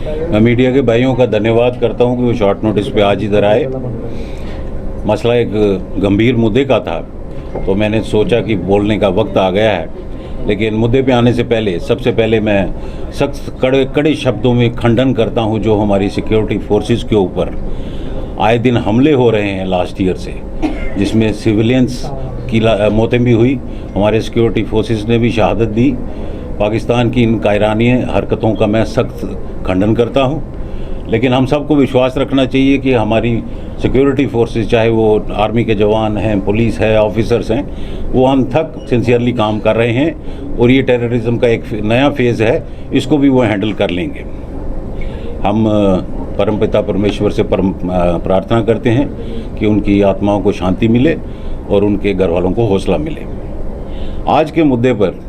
मैं मीडिया के भाइयों का धन्यवाद करता हूं कि वो शॉर्ट नोटिस पे आज इधर आए। मसला एक गंभीर मुद्दे का था, तो मैंने सोचा कि बोलने का वक्त आ गया है। लेकिन मुद्दे पे आने से पहले सबसे पहले मैं सख्त कड़े शब्दों में खंडन करता हूं जो हमारी सिक्योरिटी फोर्सेस के ऊपर आए दिन हमले हो रहे हैं लास्ट ईयर से, जिसमें सिविलियंस की मौतें भी हुई, हमारे सिक्योरिटी फोर्सेस ने भी शहादत दी। पाकिस्तान की इन कायरानी हरकतों का मैं सख्त खंडन करता हूं। लेकिन हम सबको विश्वास रखना चाहिए कि हमारी सिक्योरिटी फोर्सेस, चाहे वो आर्मी के जवान हैं, पुलिस है, ऑफिसर्स हैं, वो हम तक सिंसियरली काम कर रहे हैं और ये टेररिज्म का एक नया फेज़ है, इसको भी वो हैंडल कर लेंगे। हम परमपिता परमेश्वर से प्रार्थना करते हैं कि उनकी आत्माओं को शांति मिले और उनके घर वालों को हौसला मिले। आज के मुद्दे पर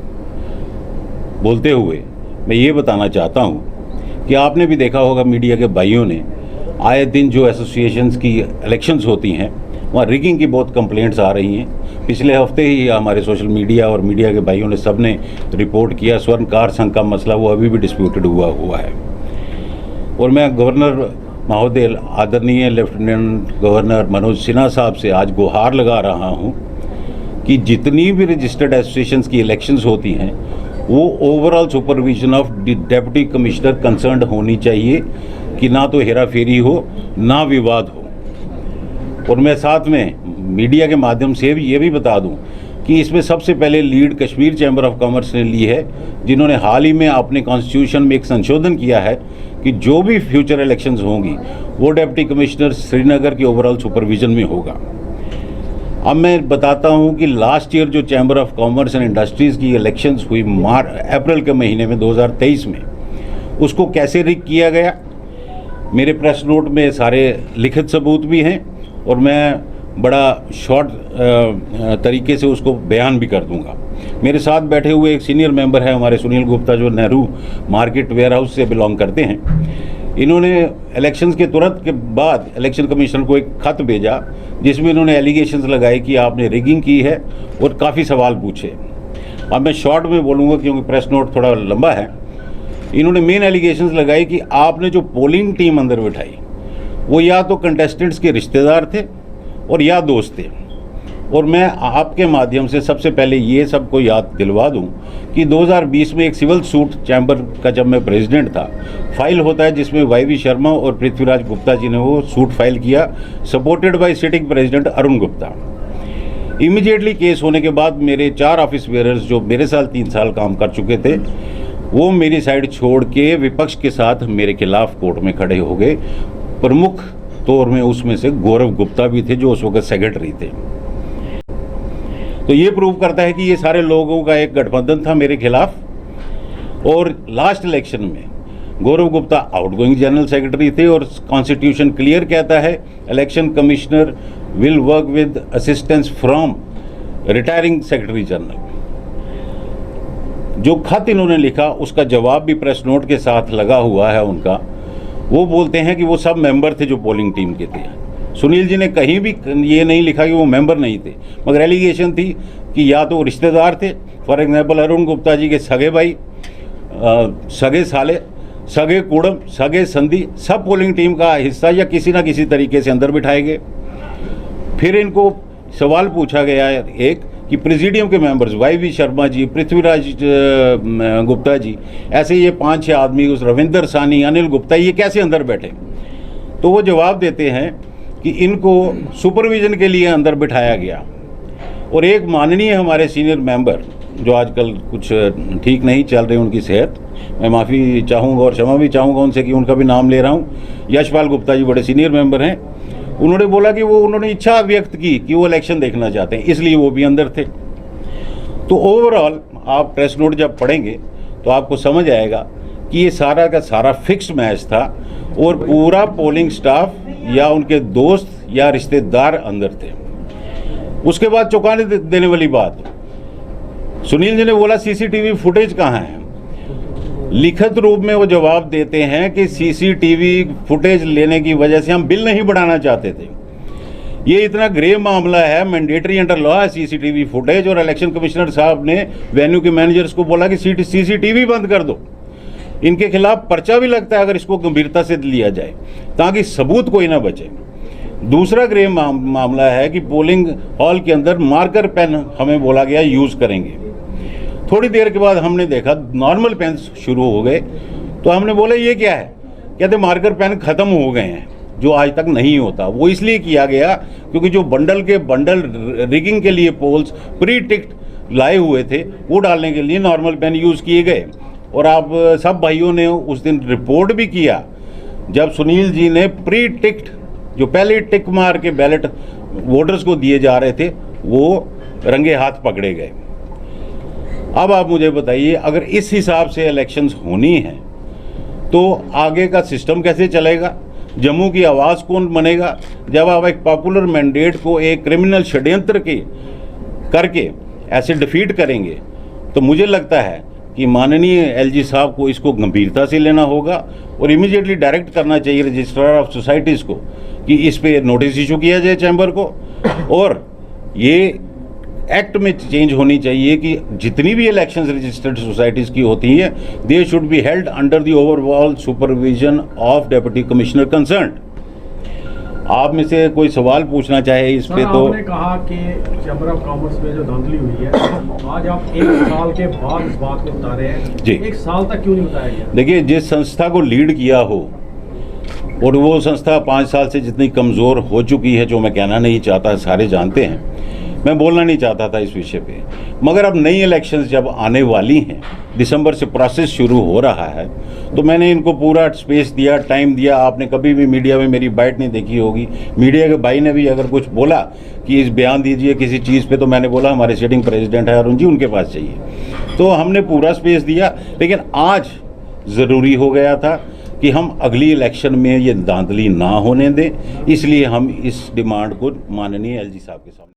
बोलते हुए मैं ये बताना चाहता हूँ कि आपने भी देखा होगा, मीडिया के भाइयों ने आए दिन जो एसोसिएशंस की इलेक्शंस होती हैं वहाँ रिगिंग की बहुत कंप्लेंट्स आ रही हैं। पिछले हफ्ते ही हमारे सोशल मीडिया और मीडिया के भाइयों ने सब ने रिपोर्ट किया, स्वर्णकार संघ का मसला वो अभी भी डिस्प्यूटेड हुआ है। और मैं गवर्नर महोदय आदरणीय लेफ्टिनेंट गवर्नर मनोज सिन्हा साहब से आज गुहार लगा रहा हूँ कि जितनी भी रजिस्टर्ड एसोसिएशंस की इलेक्शंस होती हैं वो overall supervision of deputy commissioner concerned होनी चाहिए कि ना तो हेरा फेरी हो ना विवाद हो। और मैं साथ में मीडिया के माध्यम से भी ये भी बता दूं कि इसमें सबसे पहले lead Kashmir chamber of commerce ने ली है, जिन्होंने हाल ही में अपने कॉन्स्टिट्यूशन में एक संशोधन किया है कि जो भी फ्यूचर इलेक्शंस होंगी वो डिप्टी कमिश्नर श्रीनगर के ओवरऑल सुपरविजन में होगा। अब मैं बताता हूं कि लास्ट ईयर जो chamber of commerce and industries की इलेक्शंस हुई अप्रैल के महीने में 2023 में, उसको कैसे रिग किया गया, मेरे प्रेस नोट में सारे लिखित सबूत भी हैं और मैं बड़ा शॉर्ट तरीके से उसको बयान भी कर दूंगा। मेरे साथ बैठे हुए एक सीनियर मेंबर है हमारे सुनील गुप्ता, जो नेहरू मार्केट वेयर हाउस से बिलोंग करते हैं। इन्होंने इलेक्शंस के तुरंत के बाद इलेक्शन कमीशनर को एक खत भेजा जिसमें इन्होंने एलिगेशंस लगाए कि आपने रिगिंग की है और काफ़ी सवाल पूछे। अब मैं शॉर्ट में बोलूँगा क्योंकि प्रेस नोट थोड़ा लंबा है। इन्होंने मेन एलिगेशंस लगाए कि आपने जो पोलिंग टीम अंदर बिठाई वो या तो कंटेस्टेंट्स के रिश्तेदार थे और या दोस्त थे। और मैं आपके माध्यम से सबसे पहले ये सबको याद दिलवा दूं कि 2020 में एक सिविल सूट चैम्बर का, जब मैं प्रेसिडेंट था, फाइल होता है जिसमें वाई शर्मा और पृथ्वीराज गुप्ता जी ने वो सूट फाइल किया, supported by sitting president Arun Gupta. Immediately case होने के बाद मेरे 4 ऑफिस बेयरर्स जो मेरे साथ 3 साल काम कर चुके थे, वो मेरी साइड छोड़ के विपक्ष के साथ मेरे खिलाफ कोर्ट में खड़े हो गए। प्रमुख तौर में उसमें से गौरव गुप्ता भी थे जो उस वक्त सेक्रेटरी थे। तो ये प्रूव करता है कि ये सारे लोगों का एक गठबंधन था मेरे खिलाफ। और लास्ट इलेक्शन में गौरव गुप्ता आउटगोइंग जनरल सेक्रेटरी थे और कॉन्स्टिट्यूशन क्लियर कहता है election commissioner will work with assistance from retiring secretary general. जो खत इन्होंने लिखा उसका जवाब भी प्रेस नोट के साथ लगा हुआ है उनका। वो बोलते हैं कि वो सब मेंबर थे जो पोलिंग टीम के थे। सुनील जी ने कहीं भी ये नहीं लिखा कि वो मेंबर नहीं थे, मगर एलिगेशन थी कि या तो रिश्तेदार थे। फॉर एग्जांपल अरुण गुप्ता जी के सगे भाई, सगे साले, सगे कुड़म, सगे संधि, सब पोलिंग टीम का हिस्सा या किसी ना किसी तरीके से अंदर बिठाए गए। फिर इनको सवाल पूछा गया एक कि प्रेसिडियम के मेंबर्स वाई शर्मा जी, पृथ्वीराज गुप्ता जी, ऐसे ये 5-6 आदमी, उस रविंदर सानी, अनिल गुप्ता, ये कैसे अंदर बैठे। तो वो जवाब देते हैं कि इनको सुपरविजन के लिए अंदर बिठाया गया। और एक माननीय हमारे सीनियर मेंबर जो आजकल कुछ ठीक नहीं चल रहे उनकी सेहत, मैं माफ़ी चाहूँगा और क्षमा भी चाहूँगा उनसे कि उनका भी नाम ले रहा हूँ, यशपाल गुप्ता जी बड़े सीनियर मेंबर हैं। उन्होंने बोला कि उन्होंने इच्छा व्यक्त की कि वो इलेक्शन देखना चाहते हैं, इसलिए वो भी अंदर थे। तो ओवरऑल आप प्रेस नोट जब पढ़ेंगे तो आपको समझ आएगा कि ये सारा का सारा फिक्स्ड मैच था और पूरा पोलिंग स्टाफ या उनके दोस्त या रिश्तेदार अंदर थे। उसके बाद चौंकाने देने वाली बात, सुनील जी ने बोला सीसीटीवी फुटेज कहाँ है। लिखित रूप में वो जवाब देते हैं कि सीसीटीवी फुटेज लेने की वजह से हम बिल नहीं बढ़ाना चाहते थे। ये इतना ग्रे मामला है, मैंडेटरी अंडर लॉ है सीसीटीवी फुटेज। और इलेक्शन कमिश्नर साहब ने वेन्यू के मैनेजर्स को बोला कि सीसीटीवी बंद कर दो। इनके खिलाफ पर्चा भी लगता है अगर इसको गंभीरता से लिया जाए, ताकि सबूत कोई ना बचे। दूसरा गृह मामला है कि पोलिंग हॉल के अंदर मार्कर पेन हमें बोला गया यूज़ करेंगे। थोड़ी देर के बाद हमने देखा नॉर्मल पेन शुरू हो गए, तो हमने बोला ये क्या है, कहते मार्कर पेन ख़त्म हो गए हैं, जो आज तक नहीं होता। वो इसलिए किया गया क्योंकि जो बंडल के बंडल रिगिंग के लिए पोल्स प्री टिक्ट लाए हुए थे, वो डालने के लिए नॉर्मल पेन यूज़ किए गए। और आप सब भाइयों ने उस दिन रिपोर्ट भी किया जब सुनील जी ने प्री टिक्ट जो पहले टिक मार के बैलेट वोटर्स को दिए जा रहे थे, वो रंगे हाथ पकड़े गए। अब आप मुझे बताइए, अगर इस हिसाब से इलेक्शंस होनी हैं तो आगे का सिस्टम कैसे चलेगा? जम्मू की आवाज़ कौन बनेगा? जब आप एक पॉपुलर मैंडेट को एक क्रिमिनल षड्यंत्र के करके ऐसे डिफीट करेंगे, तो मुझे लगता है कि माननीय एलजी साहब को इसको गंभीरता से लेना होगा और इमीडिएटली डायरेक्ट करना चाहिए रजिस्ट्रार ऑफ सोसाइटीज़ को कि इस पे नोटिस इशू किया जाए चैम्बर को, और ये एक्ट में चेंज होनी चाहिए कि जितनी भी इलेक्शंस रजिस्टर्ड सोसाइटीज़ की होती हैं, they should be held under the overall supervision of deputy commissioner concern. आप में से कोई सवाल पूछना चाहे इस पे? तो आपने कहा कि चैम्बर ऑफ कॉमर्स में जो धांधली हुई है, आज आप 1 साल के बाद इस बात को बता रहे हैं जी। 1 साल तक क्यों नहीं बताया गया? देखिए, जिस संस्था को लीड किया हो और वो संस्था 5 साल से जितनी कमज़ोर हो चुकी है, जो मैं कहना नहीं चाहता, सारे जानते हैं, मैं बोलना नहीं चाहता था इस विषय पे, मगर अब नई इलेक्शंस जब आने वाली हैं, दिसंबर से प्रोसेस शुरू हो रहा है, तो मैंने इनको पूरा स्पेस दिया, टाइम दिया। आपने कभी भी मीडिया में मेरी बाइट नहीं देखी होगी। मीडिया के भाई ने भी अगर कुछ बोला कि इस बयान दीजिए किसी चीज़ पे, तो मैंने बोला हमारे सिटिंग प्रेसिडेंट है अरुण जी, उनके पास चाहिए। तो हमने पूरा स्पेस दिया, लेकिन आज ज़रूरी हो गया था कि हम अगली इलेक्शन में ये धांधली ना होने दें, इसलिए हम इस डिमांड को माननीय एलजी साहब के सामने